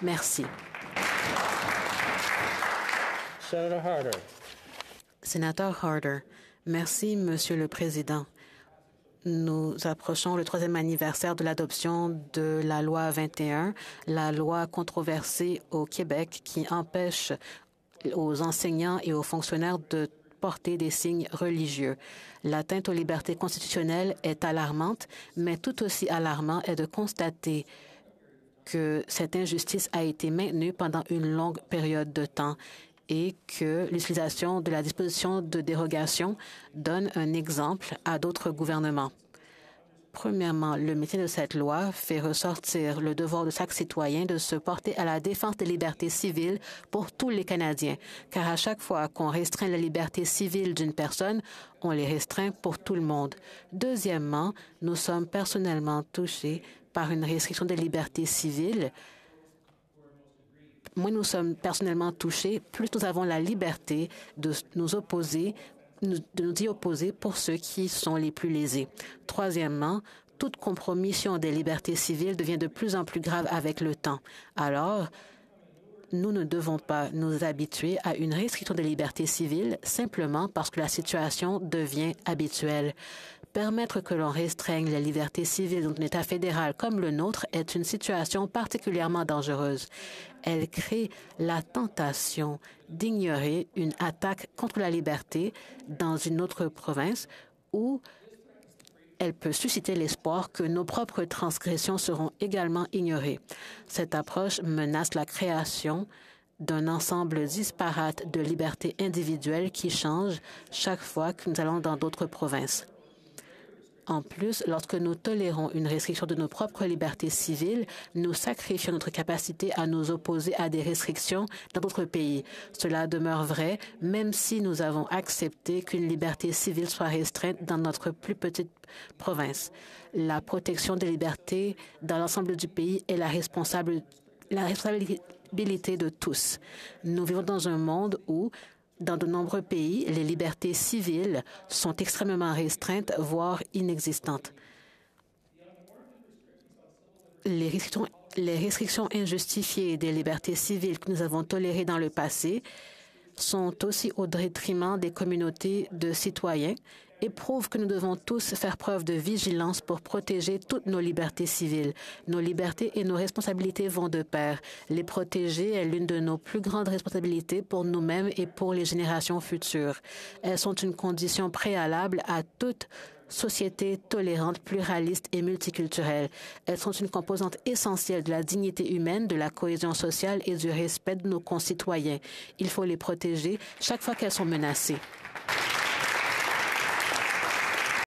Merci. Senator Harder. Sénateur Harder. Merci, Monsieur le Président. Nous approchons le 3e anniversaire de l'adoption de la loi 21, la loi controversée au Québec qui empêche aux enseignants et aux fonctionnaires de porter des signes religieux. L'atteinte aux libertés constitutionnelles est alarmante, mais tout aussi alarmant est de constater que cette injustice a été maintenue pendant une longue période de temps et que l'utilisation de la disposition de dérogation donne un exemple à d'autres gouvernements. Premièrement, le maintien de cette loi fait ressortir le devoir de chaque citoyen de se porter à la défense des libertés civiles pour tous les Canadiens, car à chaque fois qu'on restreint la liberté civile d'une personne, on les restreint pour tout le monde. Deuxièmement, nous sommes personnellement touchés par une restriction des libertés civiles. Moins nous sommes personnellement touchés, plus nous avons la liberté de nous y opposer pour ceux qui sont les plus lésés. Troisièmement, toute compromission des libertés civiles devient de plus en plus grave avec le temps. Alors, nous ne devons pas nous habituer à une restriction des libertés civiles simplement parce que la situation devient habituelle. Permettre que l'on restreigne les libertés civiles dans un État fédéral comme le nôtre est une situation particulièrement dangereuse. Elle crée la tentation d'ignorer une attaque contre la liberté dans une autre province où elle peut susciter l'espoir que nos propres transgressions seront également ignorées. Cette approche menace la création d'un ensemble disparate de libertés individuelles qui change chaque fois que nous allons dans d'autres provinces. En plus, lorsque nous tolérons une restriction de nos propres libertés civiles, nous sacrifions notre capacité à nous opposer à des restrictions dans d'autres pays. Cela demeure vrai, même si nous avons accepté qu'une liberté civile soit restreinte dans notre plus petite province. La protection des libertés dans l'ensemble du pays est la responsabilité de tous. Nous vivons dans un monde où dans de nombreux pays, les libertés civiles sont extrêmement restreintes, voire inexistantes. Les restrictions injustifiées des libertés civiles que nous avons tolérées dans le passé sont aussi au détriment des communautés de citoyens et prouvent que nous devons tous faire preuve de vigilance pour protéger toutes nos libertés civiles. Nos libertés et nos responsabilités vont de pair. Les protéger est l'une de nos plus grandes responsabilités pour nous-mêmes et pour les générations futures. Elles sont une condition préalable à toute société tolérante, pluraliste et multiculturelle. Elles sont une composante essentielle de la dignité humaine, de la cohésion sociale et du respect de nos concitoyens. Il faut les protéger chaque fois qu'elles sont menacées.